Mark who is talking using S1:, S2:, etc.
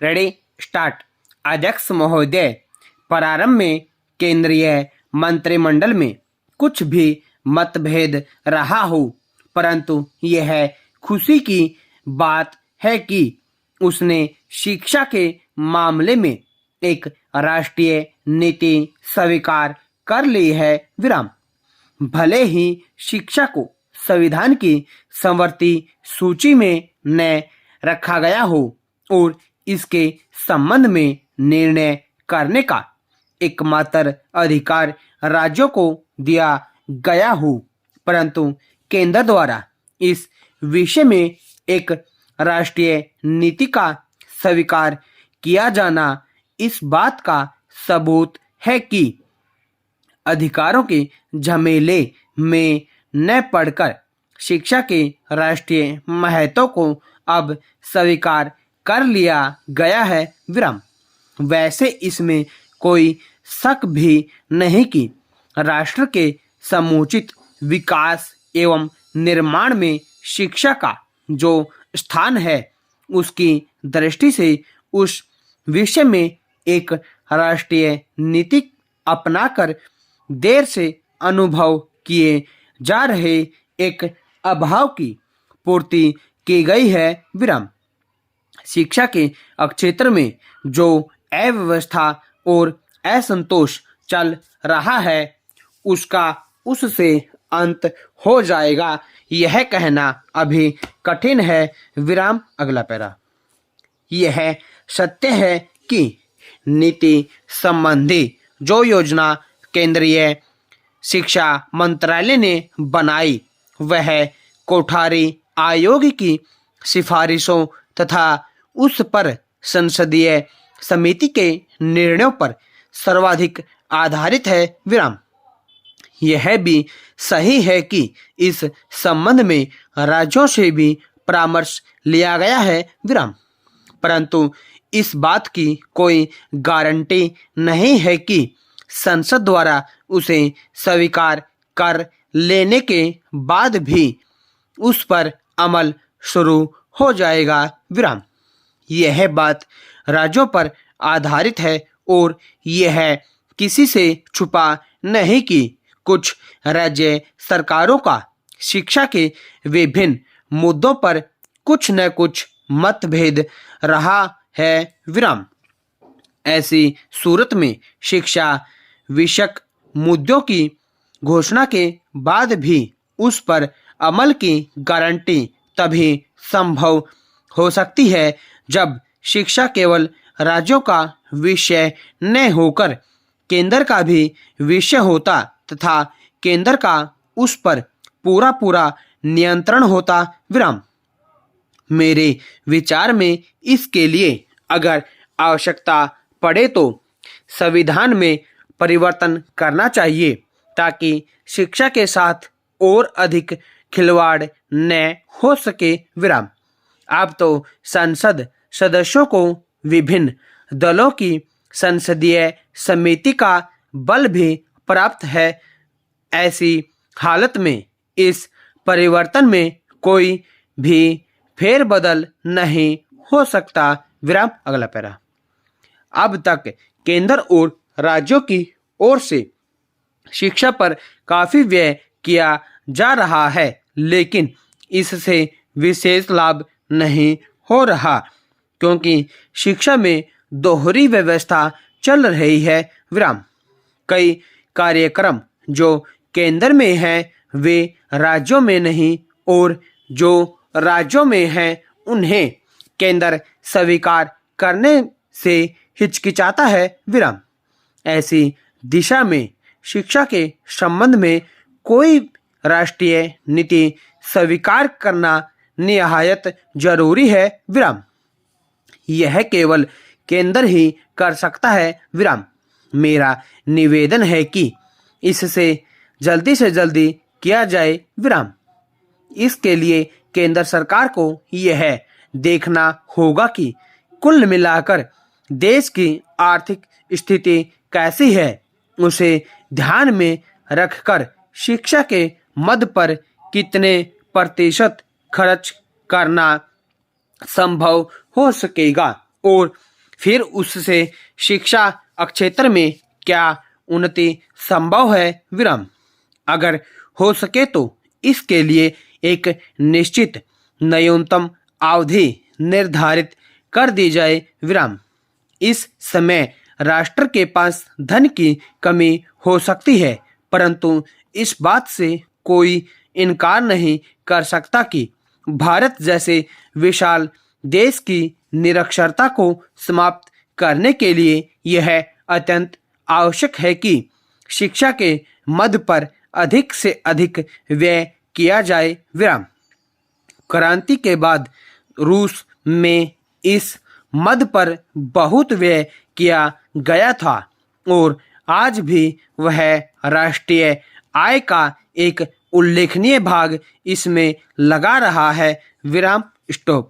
S1: Ready start. अध्यक्ष महोदय, प्रारंभ में केंद्रीय मंत्रिमंडल में कुछ भी मतभेद रहा हो, परंतु यह खुशी की बात है कि उसने शिक्षा के मामले में एक राष्ट्रीय नीति स्वीकार कर ली है। विराम। भले ही शिक्षा को संविधान की समवर्ती सूची में न रखा गया हो और इसके संबंध में निर्णय करने का एकमात्र अधिकार राज्यों को दिया गया हो, परंतु केंद्र द्वारा इस विषय में एक राष्ट्रीय नीति का स्वीकार किया जाना इस बात का सबूत है कि अधिकारों के झमेले में न पड़कर शिक्षा के राष्ट्रीय महत्व को अब स्वीकार कर लिया गया है। विराम। वैसे इसमें कोई शक भी नहीं कि राष्ट्र के समुचित विकास एवं निर्माण में शिक्षा का जो स्थान है, उसकी दृष्टि से उस विषय में एक राष्ट्रीय नीति अपनाकर देर से अनुभव किए जा रहे एक अभाव की पूर्ति की गई है। विराम। शिक्षा के क्षेत्र में जो अव्यवस्था और असंतोष चल रहा है, उसका उससे अंत हो जाएगा, यह कहना अभी कठिन है। विराम। अगला पैरा। यह सत्य है कि नीति संबंधी जो योजना केंद्रीय शिक्षा मंत्रालय ने बनाई, वह कोठारी आयोग की सिफारिशों तथा उस पर संसदीय समिति के निर्णयों पर सर्वाधिक आधारित है। विराम। यह भी सही है कि इस संबंध में राज्यों से भी परामर्श लिया गया है। विराम। परंतु इस बात की कोई गारंटी नहीं है कि संसद द्वारा उसे स्वीकार कर लेने के बाद भी उस पर अमल शुरू हो जाएगा। विराम। यह बात राज्यों पर आधारित है और यह किसी से छुपा नहीं कि कुछ राज्य सरकारों का शिक्षा के विभिन्न मुद्दों पर कुछ न कुछ मतभेद रहा है। विराम। ऐसी सूरत में शिक्षा विषयक मुद्दों की घोषणा के बाद भी उस पर अमल की गारंटी तभी संभव हो सकती है जब शिक्षा केवल राज्यों का विषय न होकर केंद्र का भी विषय होता तथा केंद्र का उस पर पूरा नियंत्रण होता। विराम। मेरे विचार में इसके लिए अगर आवश्यकता पड़े तो संविधान में परिवर्तन करना चाहिए ताकि शिक्षा के साथ और अधिक खिलवाड़ न हो सके। विराम। अब तो संसद सदस्यों को विभिन्न दलों की संसदीय समिति का बल भी प्राप्त है। ऐसी हालत में इस परिवर्तन में कोई भी फेरबदल नहीं हो सकता। विराम। अगला पैरा। अब तक केंद्र और राज्यों की ओर से शिक्षा पर काफी व्यय किया जा रहा है, लेकिन इससे विशेष लाभ नहीं हो रहा क्योंकि शिक्षा में दोहरी व्यवस्था चल रही है। विराम। कई कार्यक्रम जो केंद्र में हैं, वे राज्यों में नहीं, और जो राज्यों में हैं उन्हें केंद्र स्वीकार करने से हिचकिचाता है। विराम। ऐसी दिशा में शिक्षा के संबंध में कोई राष्ट्रीय नीति स्वीकार करना निहायत जरूरी है। विराम। यह केवल केंद्र ही कर सकता है। विराम। मेरा निवेदन है कि इससे जल्दी से जल्दी किया जाए। विराम। इसके लिए केंद्र सरकार को यह देखना होगा कि कुल मिलाकर देश की आर्थिक स्थिति कैसी है, उसे ध्यान में रखकर शिक्षा के मद पर कितने प्रतिशत खर्च करना संभव हो सकेगा और फिर उससे शिक्षा क्षेत्र में क्या उन्नति संभव है? विराम। अगर हो सके तो इसके लिए एक निश्चित न्यूनतम अवधि निर्धारित कर दी जाए। विराम। इस समय राष्ट्र के पास धन की कमी हो सकती है, परंतु इस बात से कोई इनकार नहीं कर सकता कि भारत जैसे विशाल देश की निरक्षरता को समाप्त करने के लिए यह अत्यंत आवश्यक है कि शिक्षा के मद पर अधिक से अधिक व्यय किया जाए। विराम। क्रांति के बाद रूस में इस मद पर बहुत व्यय किया गया था और आज भी वह राष्ट्रीय आय का एक उल्लेखनीय भाग इसमें लगा रहा है। विराम। स्टॉप।